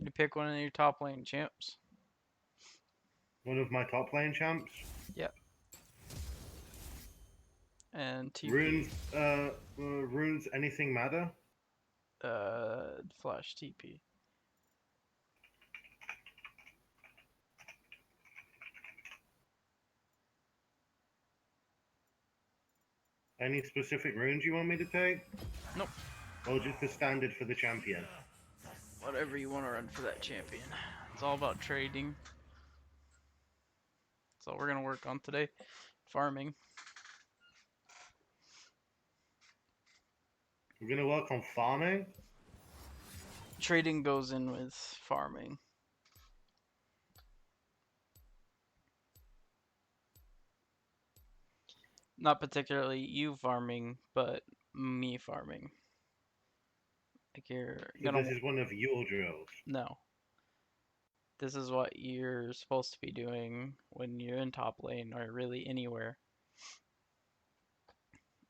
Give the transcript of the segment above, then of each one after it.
You pick one of your top lane champs. One of my top lane champs. Yep. And TP. Runes. Runes. Anything matter? Flash TP. Any specific runes you want me to take? Nope. Or just the standard for the champion? Whatever you want to run for that champion. It's all about trading. That's all we're gonna work on today. Farming. We're gonna work on farming. Trading goes in with farming. Not particularly you farming, but me farming. Like you're So gonna this is one of your drills. no. This is what you're supposed to be doing when you're in top lane or really anywhere.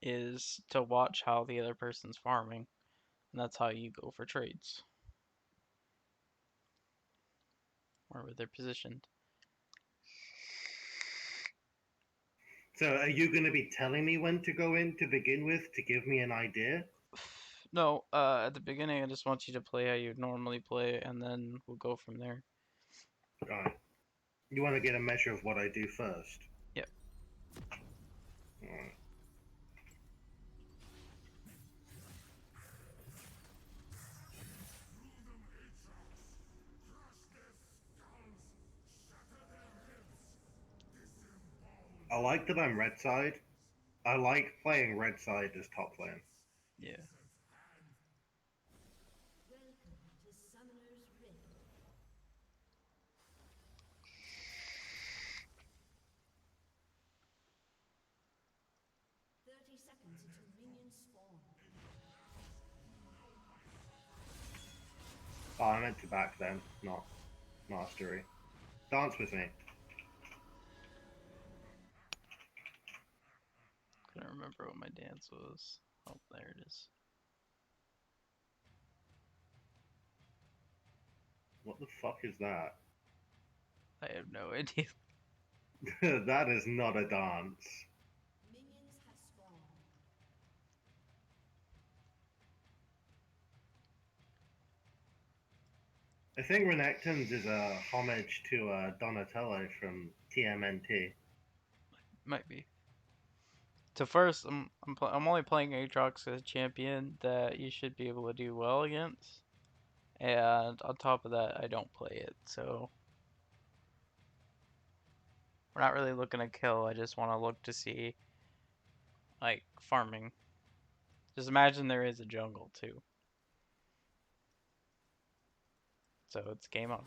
Is to watch how the other person's farming, and that's how you go for trades. Or where they're positioned. So are you gonna be telling me when to go in to begin with to give me an idea? No, at the beginning I just want you to play how you'd normally play, and then we'll go from there. Alright. You want to get a measure of what I do first? Yep. Alright. I like that I'm red side. I like playing red side as top lane. Yeah. Oh, I meant to back then, not mastery. Dance with me. Couldn't remember what my dance was. Oh, there it is. What the fuck is that? I have no idea. That is not a dance. I think Renekton's is a homage to Donatello from TMNT. Might be. So first, I'm only playing Aatrox as a champion that you should be able to do well against, and on top of that, I don't play it, so we're not really looking to kill. I just want to look to see, like, farming. Just imagine there is a jungle too, so it's game on.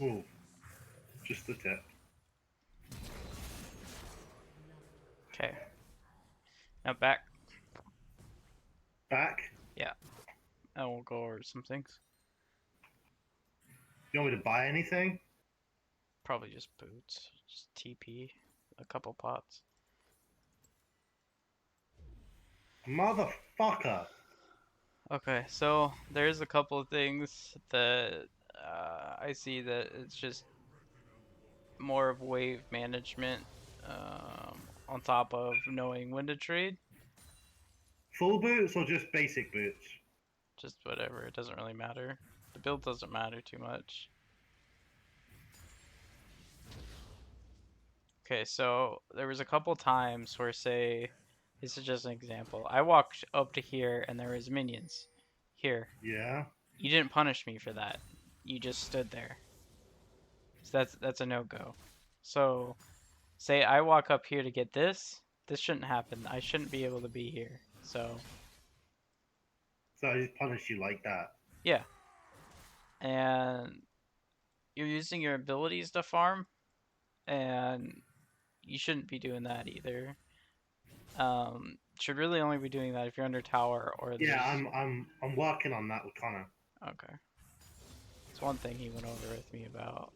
Ooh, just the tip. Okay, now back. Back. Yeah, and we'll go over some things. You want me to buy anything? Probably just boots, just TP, a couple pots. Motherfucker. Okay, so there's a couple of things that I see that it's just more of wave management on top of knowing when to trade. Full boots or just basic boots? Just whatever, it doesn't really matter. The build doesn't matter too much. Okay, so there was a couple times where, say, this is just an example. I walked up to here and there was minions. Here. Yeah. You didn't punish me for that. You just stood there. So that's a no-go. So, say I walk up here to get this. This shouldn't happen. I shouldn't be able to be here. So, So I just punish you like that. yeah. And you're using your abilities to farm, and you shouldn't be doing that either. Should really only be doing that if you're under tower or Yeah, there's. I'm working on that with Connor. Okay. It's one thing he went over with me about.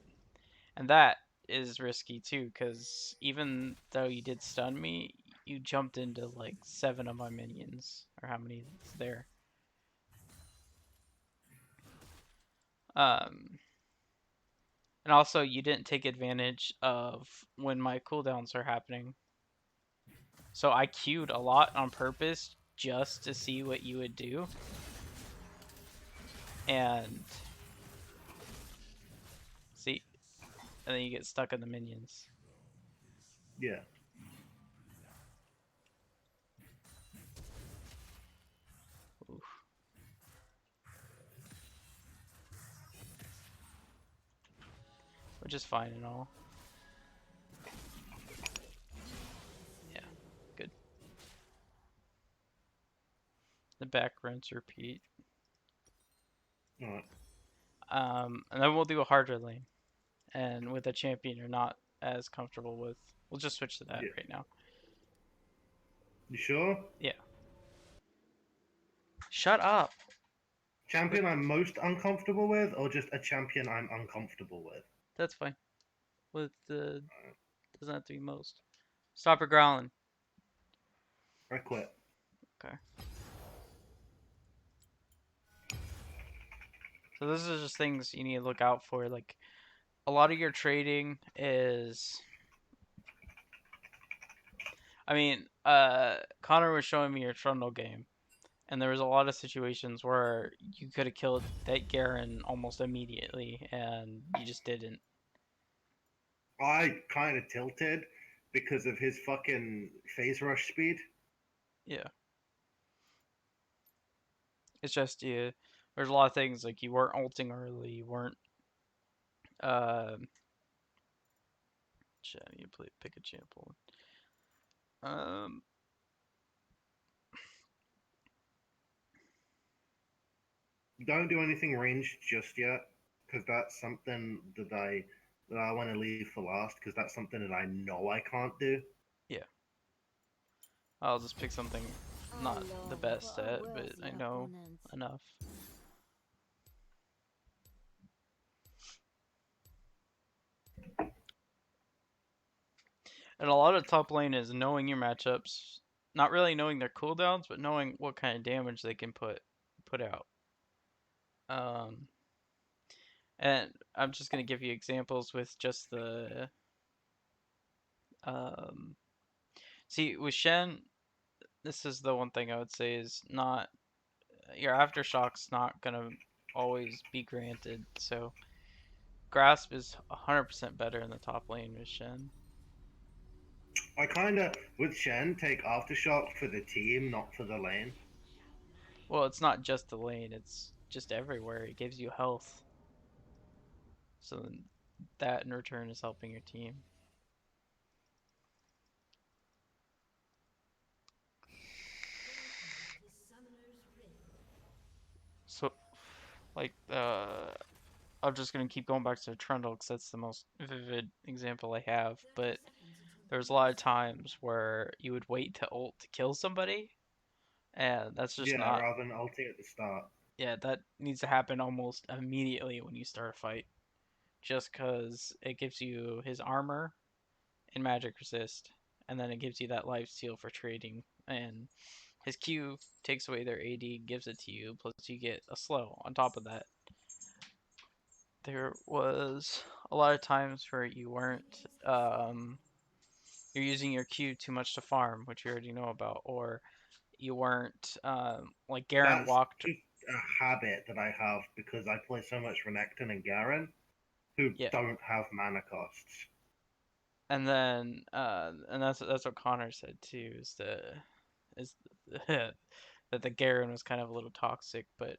And that is risky too, because even though you did stun me, you jumped into like 7 of my minions, or how many is there. Um, and also you didn't take advantage of when my cooldowns are happening. So I queued a lot on purpose just to see what you would do. And see, and then you get stuck in the minions. Yeah. Oof. Which is fine and all. Yeah, good. The back rinse repeat. Alright. And then we'll do a harder lane. And with a champion you're not as comfortable with. We'll just switch to that Yeah. right now. You sure? Yeah. Shut up. Champion I'm most uncomfortable with, or just a champion I'm uncomfortable with? That's fine. With the doesn't have to be most. Stop her growling. I quit. Okay. So this is just things you need to look out for. Like a lot of your trading is I mean, Connor was showing me your Trundle game. And there was a lot of situations where you could have killed that Garen almost immediately, and you just didn't. I kind of tilted because of his fucking phase rush speed. Yeah. It's just you. There's a lot of things like you weren't ulting early. You weren't. Uh, shit, I need to pick a example. Um, Don't do anything ranged just yet, because that's something that I want to leave for last, because that's something that I know I can't do. yeah. I'll just pick something I not the long for best a at, but worthy I know opponent. enough. And a lot of top lane is knowing your matchups, not really knowing their cooldowns, but knowing what kind of damage they can put out. Um, and I'm just gonna give you examples with just the um. See, with Shen, this is the one thing I would say is not your aftershock's not gonna always be granted. So grasp is 100% better in the top lane with Shen. I kind of, with Shen, take aftershock for the team, not for the lane. Well, it's not just the lane; it's just everywhere. It gives you health, so that in return is helping your team. So, like I'm just gonna keep going back to Trundle because that's the most vivid example I have. But there's a lot of times where you would wait to ult to kill somebody, and that's just Yeah, not. rather than ulting at the start. Yeah, that needs to happen almost immediately when you start a fight, just because it gives you his armor and magic resist, and then it gives you that life steal for trading, and his Q takes away their AD, gives it to you, plus you get a slow on top of that. There was a lot of times where you weren't you're using your Q too much to farm, which you already know about, or you weren't like Garen That's walked. just a habit that I have because I play so much Renekton and Garen, who Yeah, don't have mana costs. and then and that's what Connor said too, is that the Garen was kind of a little toxic, but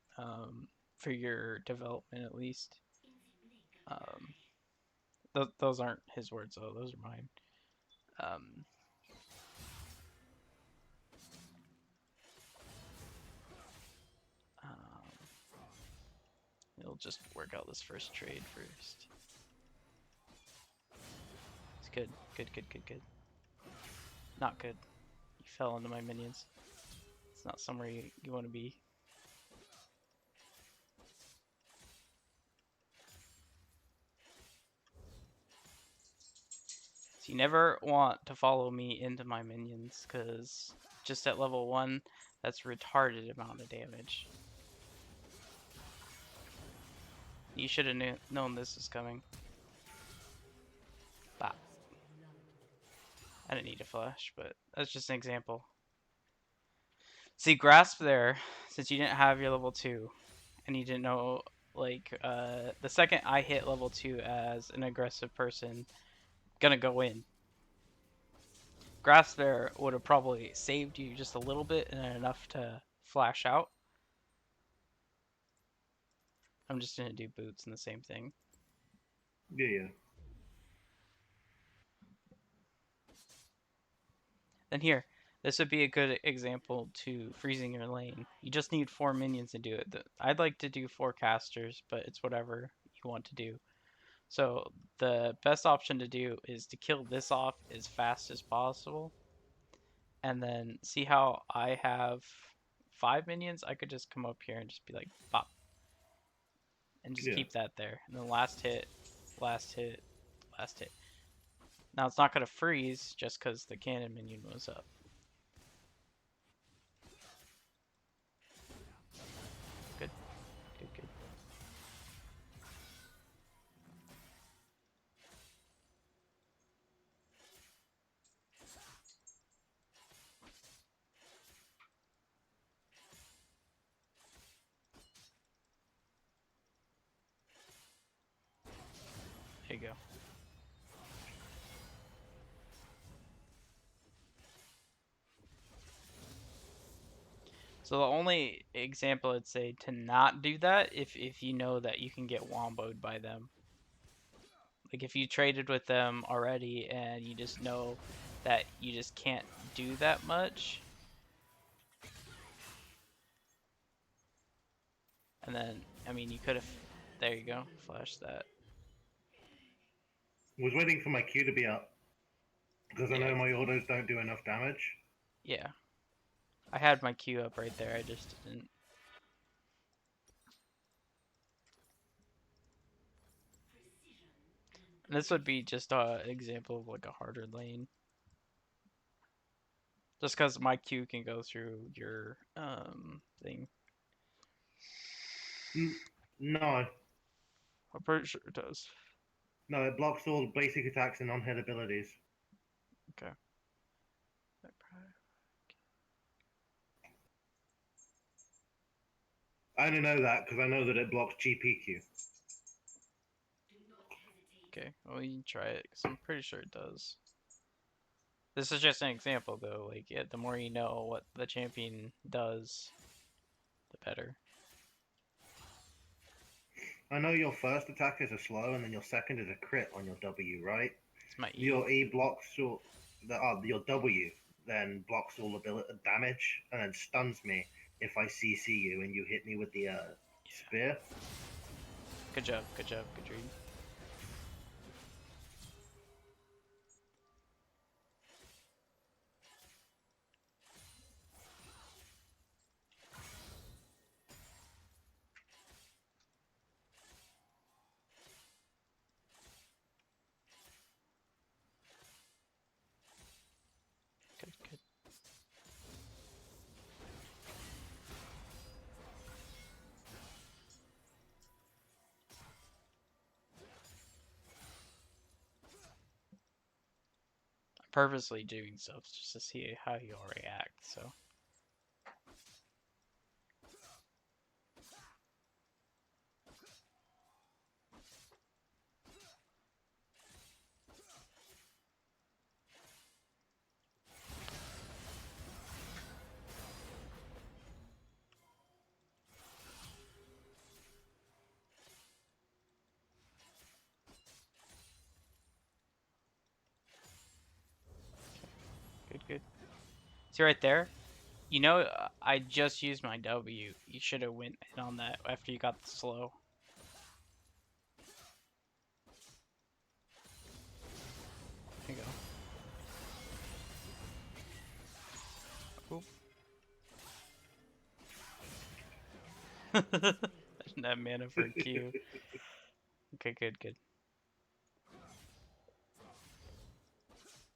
for your development at least. Um, those aren't his words though; those are mine. Um, um, He'll just work out this first trade first. It's good, good, good, good, good. Not good. You fell into my minions. It's not somewhere you want to be. So you never want to follow me into my minions, because just at level 1, that's a retarded amount of damage. You should have known this was coming. Bah. I didn't need a flash, but that's just an example. See, grasp there, since you didn't have your level 2, and you didn't know, like, the second I hit level 2 as an aggressive person, gonna go in. Grasp there would have probably saved you just a little bit and enough to flash out. I'm just gonna do boots and the same thing. Yeah, yeah. Then here, this would be a good example to freezing your lane. You just need 4 minions to do it. I'd like to do 4 casters, but it's whatever you want to do. So the best option to do is to kill this off as fast as possible. And then see how I have 5 minions? I could just come up here and just be like, pop. And just Yeah. keep that there. And then last hit, last hit, last hit. Now it's not going to freeze just because the cannon minion was up. Good, good, good. There you go. So the only example I'd say to not do that if you know that you can get womboed by them. Like if you traded with them already and you just know that you just can't do that much. And then, I mean, you could have, there you go, flash that. Was waiting for my Q to be up because I Yeah, know my autos don't do enough damage. yeah. I had my Q up right there, I just didn't. And this would be just an example of like a harder lane. Just because my Q can go through your thing. No, I'm pretty sure it does. no, it blocks all basic attacks and non-hit abilities. Okay. I only know that because I know that it blocks GPQ. Okay, well you can try it because I'm pretty sure it does. This is just an example though. Like, yeah, the more you know what the champion does, the better. I know your first attack is a slow, and then your second is a crit on your W, right? It's my E. Your E blocks your W then blocks all ability damage and then stuns me if I CC you and you hit me with the Yeah. spear. Good job. Good job. Good read. Good. Good. I'm purposely doing stuff just to see how you'll react. So. Good. Good. See right there. You know, I just used my W. You should have went in on that after you got the slow. There you go. Oop. That mana for a Q. Okay, good, good.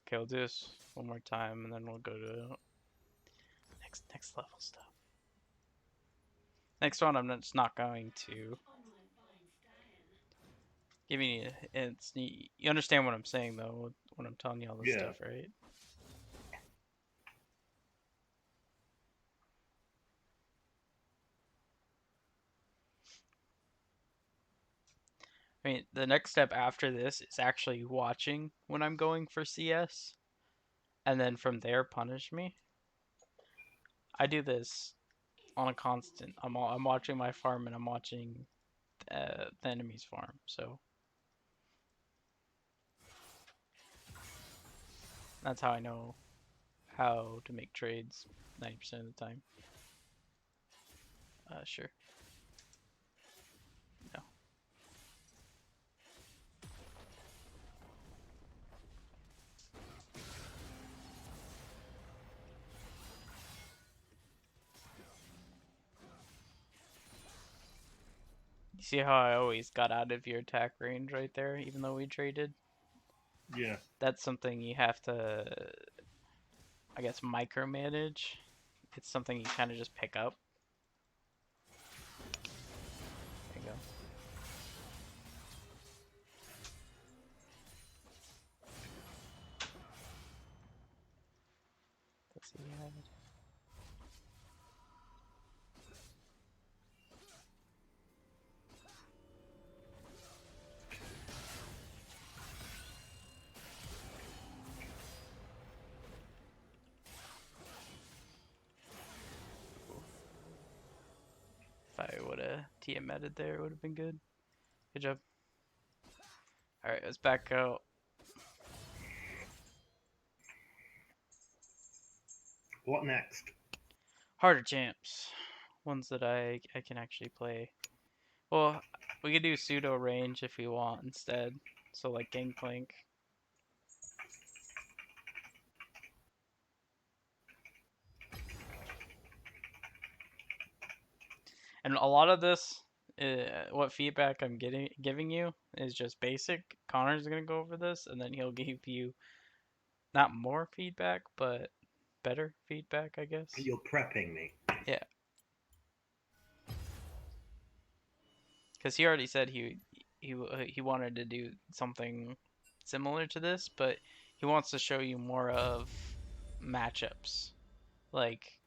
Okay, we'll do this one more time, and then we'll go to next level stuff. Next one, I'm just not going to give you hints. You understand what I'm saying though when I'm telling you all this Yeah. stuff, right? I mean, the next step after this is actually watching when I'm going for CS, and then from there punish me. I do this on a constant. I'm watching my farm and I'm watching the enemy's farm. So that's how I know how to make trades 90% of the time. Sure. No. You see how I always got out of your attack range right there, even though we traded? Yeah. That's something you have to, I guess, micromanage. It's something you kind of just pick up. There you go. Let's see. If I would have TM'd there, it would have been good. Good job. Alright, let's back out. What next? Harder champs. Ones that I can actually play. Well, we could do pseudo range if we want instead. So like Gangplank. And a lot of this, what feedback I'm giving you is just basic. Connor's gonna go over this, and then he'll give you not more feedback, but better feedback, I guess. You're prepping me. Yeah, because he already said he wanted to do something similar to this, but he wants to show you more of matchups. Like,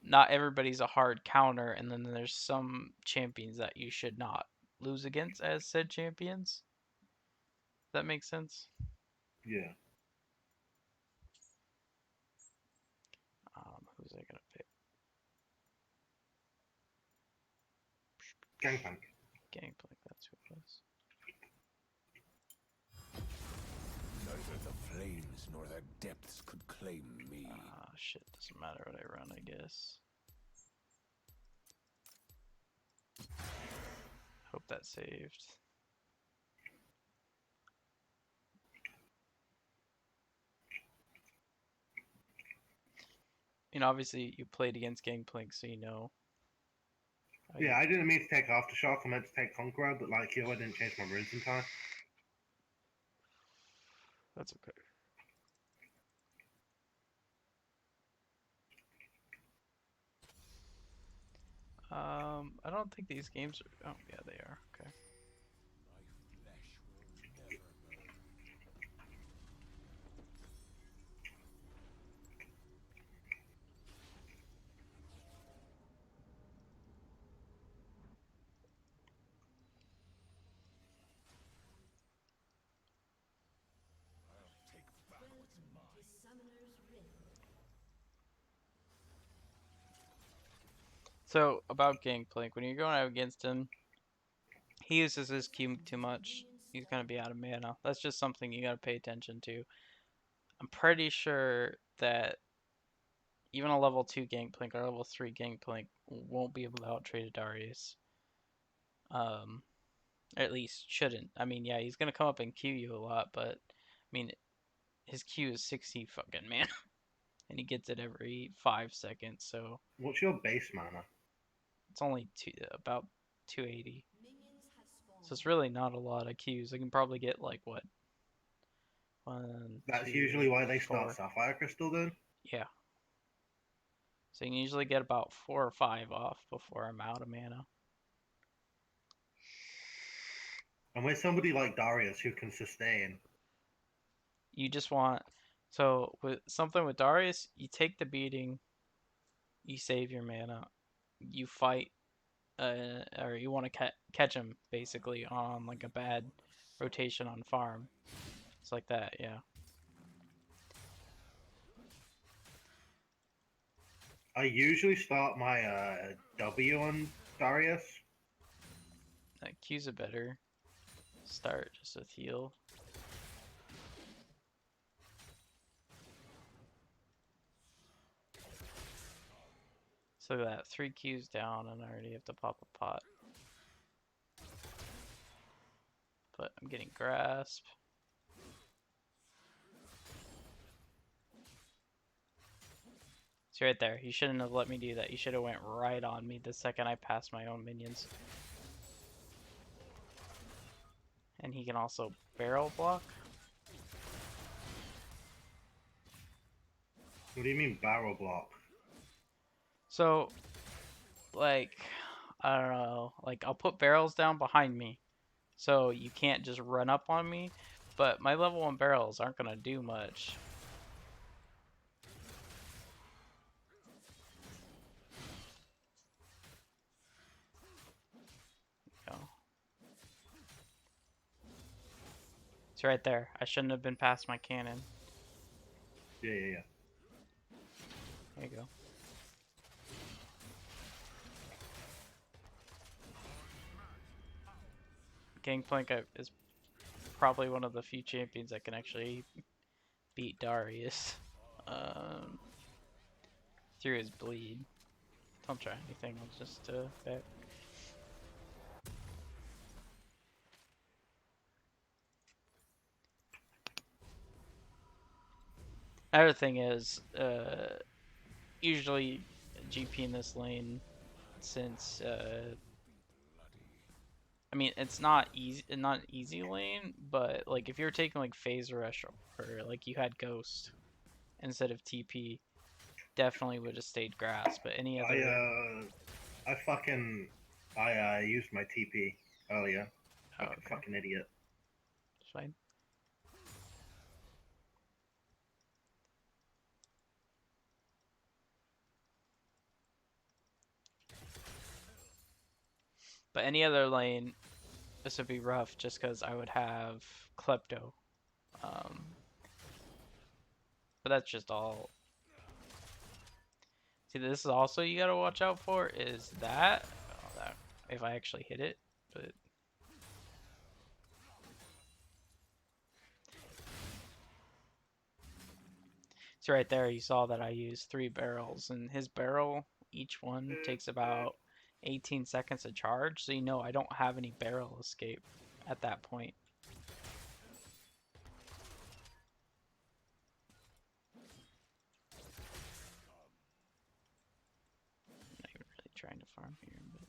not everybody's a hard counter, and then there's some champions that you should not lose against as said champions. Does that make sense? Yeah. Who's I gonna pick? Gangplank. Gangplank, that's who it was. Neither the flames nor their depths could claim me. Ah, shit, doesn't matter what I run, I guess. Hope that saved. And obviously you played against Gangplank, so you know. Yeah, I didn't mean to take Aftershock. I meant to take Conqueror, but like you, I didn't change my runes in time. That's okay. I don't think these games are. Oh, yeah, they are. Okay. My flesh will never burn. I'll take back what's mine. So about Gangplank, when you're going out against him, he uses his Q too much. He's gonna be out of mana. That's just something you gotta pay attention to. I'm pretty sure that even a level 2 Gangplank or level 3 Gangplank won't be able to out-trade a Darius. Or at least shouldn't. I mean, yeah, he's gonna come up and Q you a lot, but I mean, his Q is 60 fucking mana, and he gets it every 5 seconds, so What's your base mana? it's only about 280. So it's really not a lot of Qs. I can probably get like what, one, That's usually two, why they start four. Sapphire Crystal then. Yeah. So you can usually get about 4 or 5 off before I'm out of mana. And with somebody like Darius who can sustain, You just want, so with something with Darius, you take the beating, you save your mana, you fight, or you want to catch him basically on like a bad rotation on farm. It's like that, yeah. I usually start my W on Darius. Q's a better start just with heal. So that 3 Q's down and I already have to pop a pot. But I'm getting grasp. It's right there. You shouldn't have let me do that. You should have went right on me the second I passed my own minions. And he can also barrel block. What do you mean barrel block? So, like, I don't know. Like, I'll put barrels down behind me. So you can't just run up on me. But my level 1 barrels aren't going to do much. It's right there. I shouldn't have been past my cannon. Yeah. There you go. Gangplank is probably one of the few champions that can actually beat Darius through his bleed. Don't try anything, I'll just back. Another thing is, usually GP in this lane, since I mean it's not an easy lane, but like if you're taking like phase rush or like you had ghost instead of TP, definitely would have stayed grass. But any other, I used my TP earlier oh, like a okay, fucking idiot. it's fine. But any other lane, this would be rough just because I would have Klepto. Um, but that's just all. See, this is also you gotta watch out for is that, oh, that if I actually hit it, but it's right there. You saw that I used 3 barrels, and his barrel, each one takes about 18 seconds to charge, so you know I don't have any barrel escape at that point. I'm not even really trying to farm here, but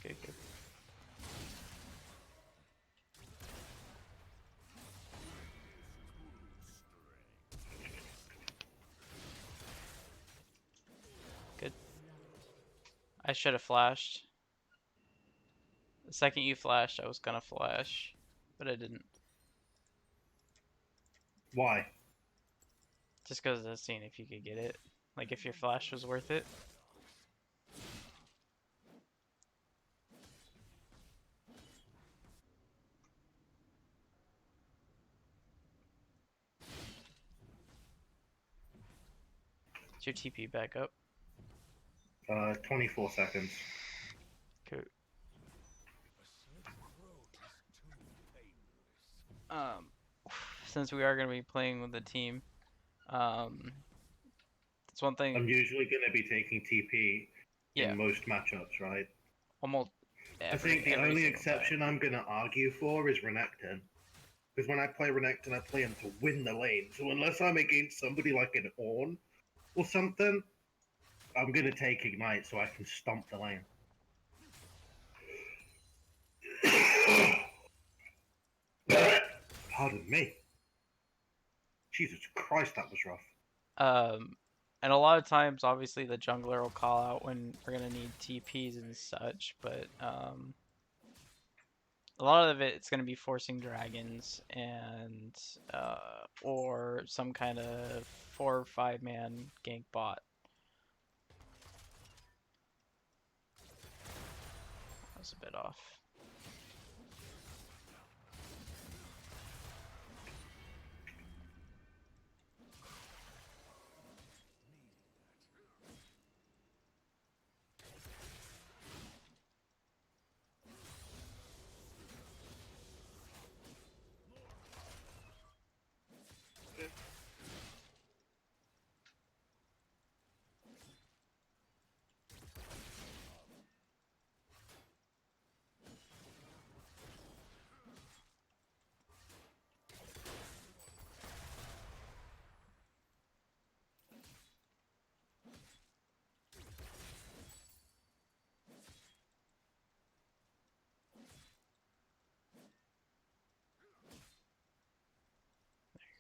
good, good. Good. I should have flashed. The second you flashed, I was gonna flash, but I didn't. Why? Just because I was seeing if you could get it. Like if your flash was worth it. Is your TP back up? 24 seconds. Cool. Since we are gonna be playing with the team, that's one thing. I'm usually going to be taking TP Yeah, in most matchups, right? almost I think the every only single exception time. I'm going to argue for is Renekton. Because when I play Renekton, I play him to win the lane. So unless I'm against somebody like an Ornn or something, I'm going to take Ignite so I can stomp the lane. Pardon me. Jesus Christ, that was rough. And a lot of times, obviously, the jungler will call out when we're gonna need TPs and such, but a lot of it's gonna be forcing dragons and or some kind of 4 or 5 man gank bot. That was a bit off.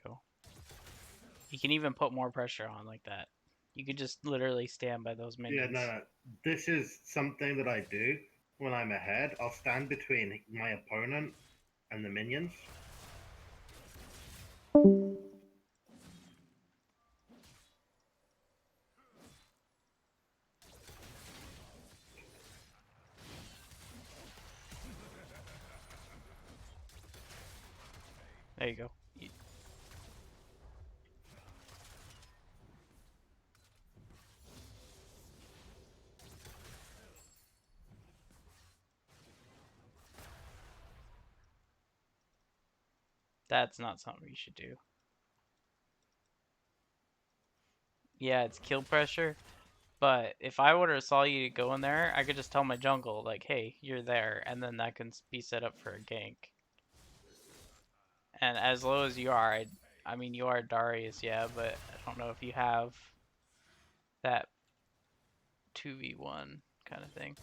Cool. You can even put more pressure on like that. You could just literally stand by those Yeah, minions. no. This is something that I do when I'm ahead. I'll stand between my opponent and the minions. There you go. That's not something you should do. Yeah, it's kill pressure, but if I would have saw you go in there, I could just tell my jungle, like, hey, you're there, and then that can be set up for a gank. And as low as you are, I mean, you are Darius, yeah, but I don't know if you have that 2v1 kind of thing.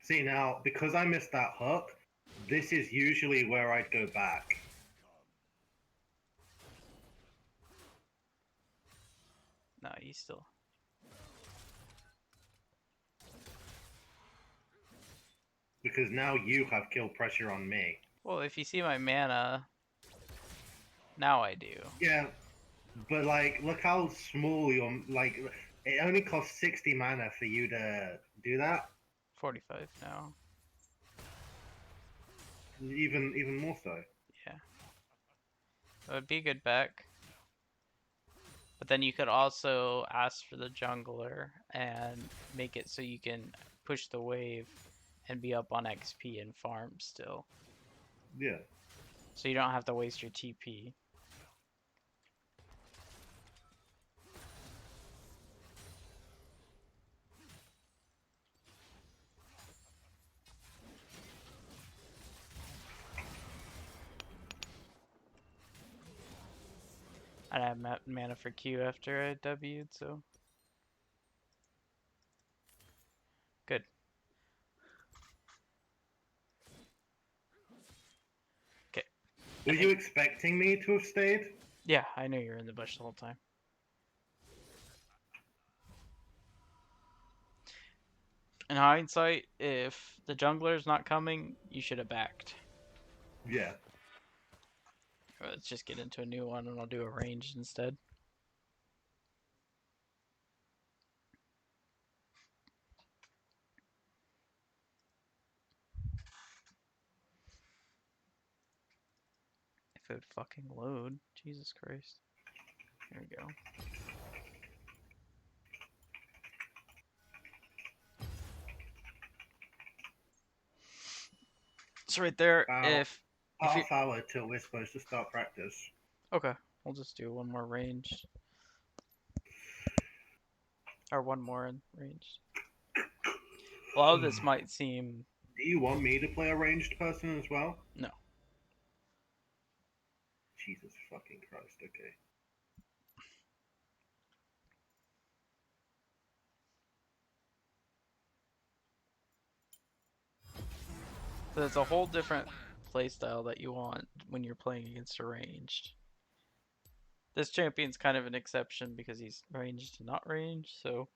See, now, because I missed that hook, this is usually where I'd go back. No, you still... Because now you have kill pressure on me. Well, if you see my mana, now I do. Yeah, but like, look how small your like. It only costs 60 mana for you to do that. 45 now. Even more so. Yeah. It would be a good back. But then you could also ask for the jungler and make it so you can push the wave and be up on XP and farm still. Yeah. So you don't have to waste your TP. And I have mana for Q after I W'd, so. Good. Okay. Were you expecting me to have stayed? Yeah, I knew you were in the bush the whole time. In hindsight, if the jungler's not coming, you should have backed. Yeah. Let's just get into a new one and I'll do a ranged instead. If it would fucking load. Jesus Christ. Here we go. It's right there. About If you half hour till we're supposed to start practice. okay, we'll just do one more range. Or one more in range. A lot of this might seem Do you want me to play a ranged person as well? no. Jesus fucking Christ, okay. So it's a whole different playstyle that you want when you're playing against a ranged. This champion's kind of an exception because he's ranged and not ranged, so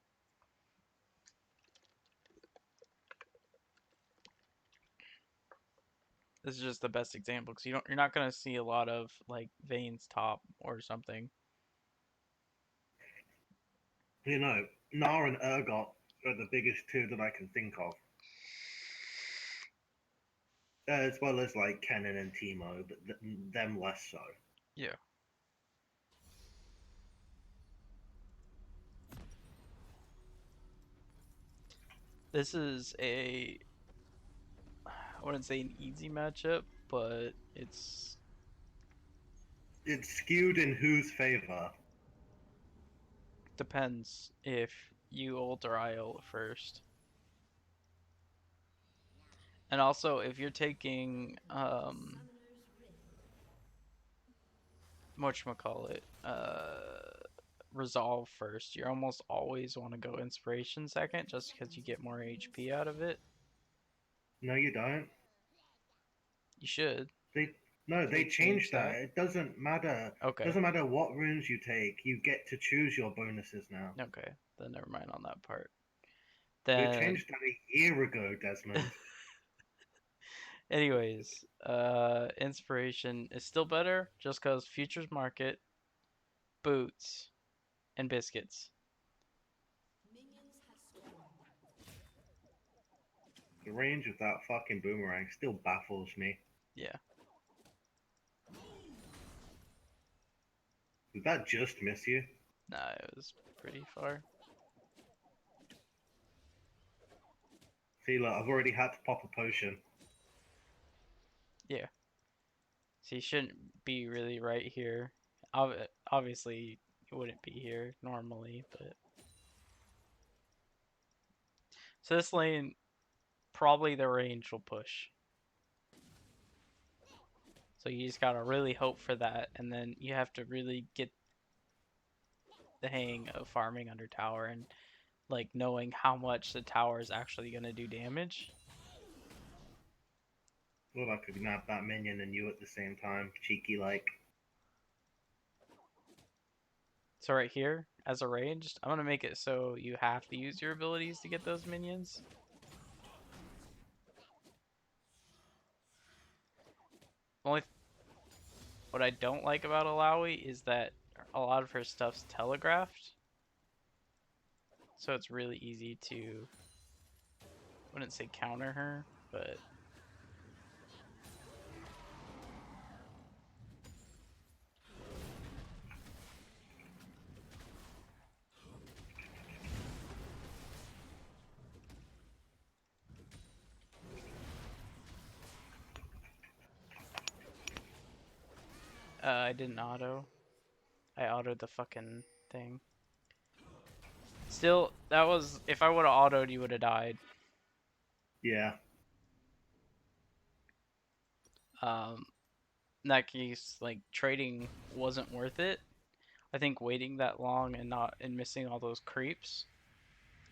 this is just the best example because you're not gonna see a lot of like Vayne's top or something. You know, Gnar and Urgot are the biggest two that I can think of. As well as like Kennen and Teemo, but them less so. Yeah. This is I wouldn't say an easy matchup, but it's It's skewed in whose favor? depends if you ult or I ult first. And also if you're taking whatchamacallit, resolve first, you almost always want to go inspiration second just because you get more HP out of it. No, you don't. You should. They no, they changed that. It doesn't matter. Okay. Doesn't matter what runes you take. You get to choose your bonuses now. Okay, then never mind on that part. They Then changed that a year ago, Desmond. anyways, inspiration is still better just because futures market, boots, and biscuits. The range of that fucking boomerang still baffles me. Yeah. Did that just miss you? Nah, it was pretty far. See, look, I've already had to pop a potion. Yeah. So you shouldn't be really right here. Obviously, you wouldn't be here normally, but so this lane, probably the range will push. So you just gotta really hope for that, and then you have to really get the hang of farming under tower and like knowing how much the tower is actually gonna do damage. Well, I could nab that minion and you at the same time, cheeky like. So right here, as a ranged, I'm gonna make it so you have to use your abilities to get those minions. Only what I don't like about Alawi is that a lot of her stuff's telegraphed. So it's really easy to wouldn't say counter her, but I didn't auto. I autoed the fucking thing. Still, that was if I would have autoed, you would have died. Yeah. In that case, like trading wasn't worth it. I think waiting that long and missing all those creeps.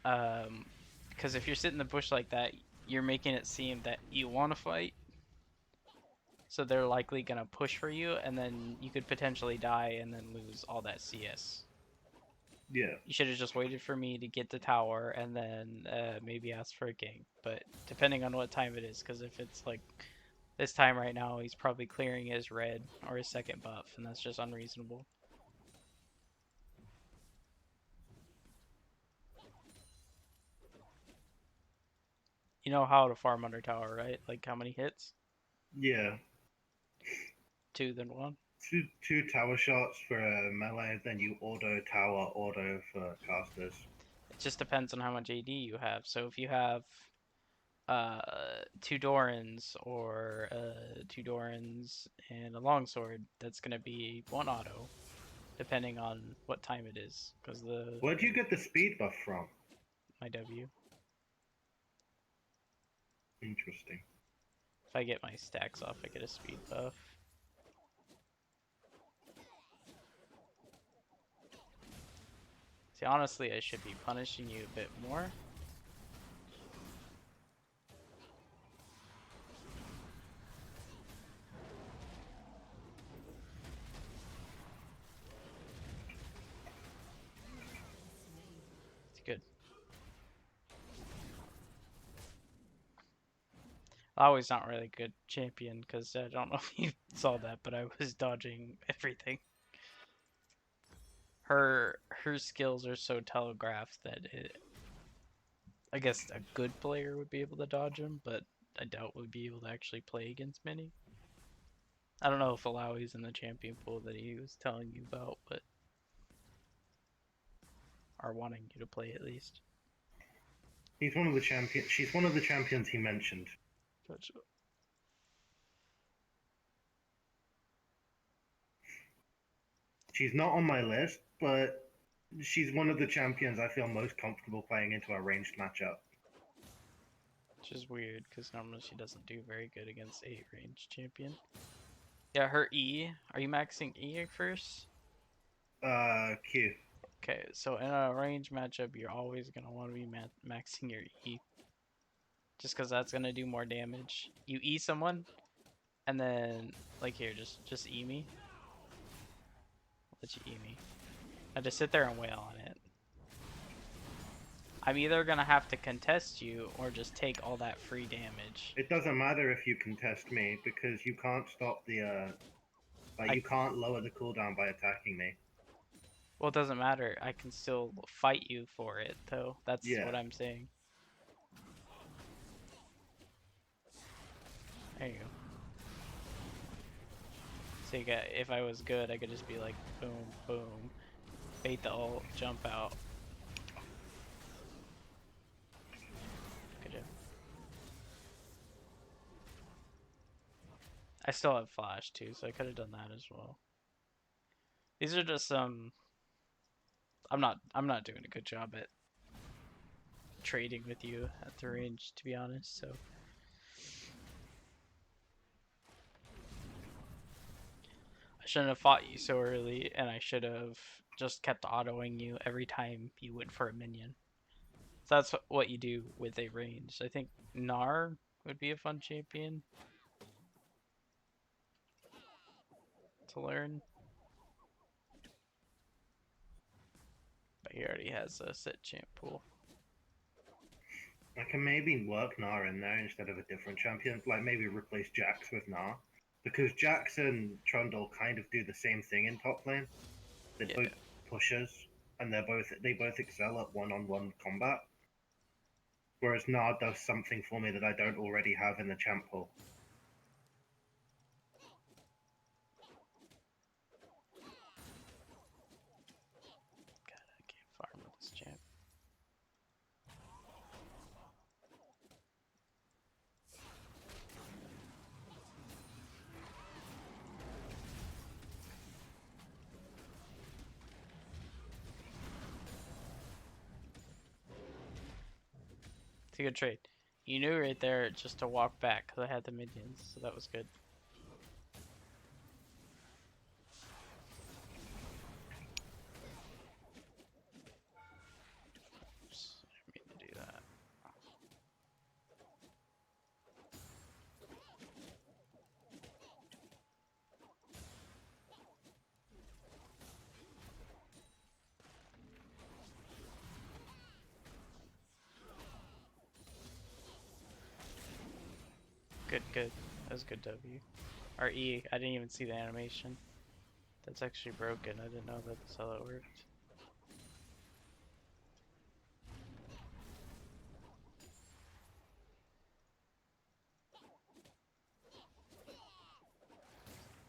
Because if you're sitting in the bush like that, you're making it seem that you want to fight. So they're likely gonna push for you, and then you could potentially die and then lose all that CS. Yeah. You should have just waited for me to get the tower and then maybe ask for a gank. But depending on what time it is, because if it's like this time right now, he's probably clearing his red or his second buff, and that's just unreasonable. You know how to farm under tower, right? Like how many hits? Yeah. 2 then 1. Two tower shots for melee, then you auto tower, auto for casters. It just depends on how much AD you have. So if you have 2 Dorans or 2 Dorans and a longsword, that's gonna be 1 auto, depending on what time it is. Because Where'd you get the speed buff from? my W. Interesting. If I get my stacks off, I get a speed buff. See, honestly, I should be punishing you a bit more. It's good. Always not really good champion, because I don't know if you saw that, but I was dodging everything. Her skills are so telegraphed that I guess a good player would be able to dodge him, but I doubt we'd be able to actually play against many. I don't know if Alawi's in the champion pool that he was telling you about, but are wanting you to play at least. He's one of the champions. She's one of the champions he mentioned. Gotcha. She's not on my list, but she's one of the champions I feel most comfortable playing into a ranged matchup. Which is weird, because normally she doesn't do very good against a range champion. Yeah, her E. Are you maxing E first? Q. Okay, so in a range matchup, you're always going to want to be maxing your E. Just because that's going to do more damage. You E someone, and then, like here, just E me. Let you E me. I just sit there and wail on it. I'm either going to have to contest you, or just take all that free damage. It doesn't matter if you contest me, because you can't stop the, you can't lower the cooldown by attacking me. Well, it doesn't matter. I can still fight you for it, though. That's Yeah. what I'm saying. There you go. So you got, if I was good, I could just be like, boom, boom, bait the ult, jump out. Good job. I still have flash too, so I could have done that as well. These are just I'm not doing a good job at trading with you at the range, to be honest. So I shouldn't have fought you so early, and I should have just kept autoing you every time you went for a minion. So that's what you do with a range. I think Gnar would be a fun champion to learn. But he already has a set champ pool. I can maybe work Gnar in there instead of a different champion, like maybe replace Jax with Gnar. Because Jax and Trundle kind of do the same thing in top lane. They're Yeah. both pushers, and they both excel at one-on-one combat. whereas Nard does something for me that I don't already have in the champ pool. God, I can't farm with this champ. It's a good trade. You knew right there just to walk back because I had the minions, so that was good. Oops, I didn't mean to do that. Good, good. That was good W. Or E. I didn't even see the animation. That's actually broken. I didn't know that's how that worked.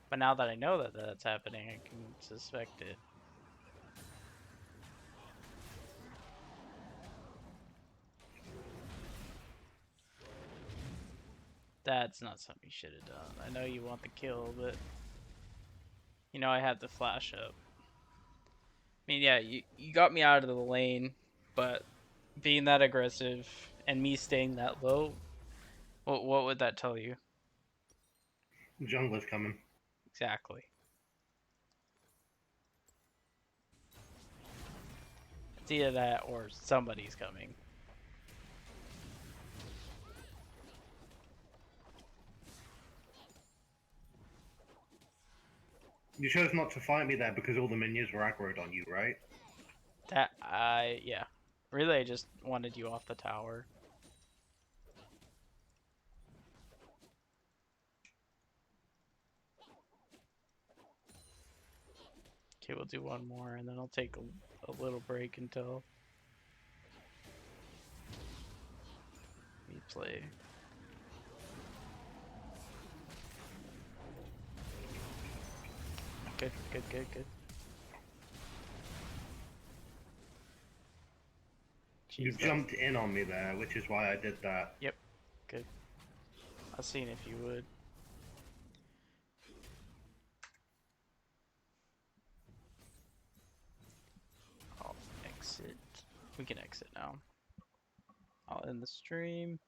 But now that I know that that's happening, I can suspect it. That's not something you should have done. I know you want the kill, but you know I had the flash up. I mean, yeah, you got me out of the lane, but being that aggressive and me staying that low, what would that tell you? Jungler's coming. Exactly. It's either that or somebody's coming. You chose not to fight me there because all the minions were aggroed on you, right? Yeah. Really, I just wanted you off the tower. Okay, we'll do one more, and then I'll take a little break until we play. Good, good, good, good. You Jeez, jumped in on me there, which is why I did that. Yep, good. I was seeing if you would. I'll exit. We can exit now. I'll end the stream.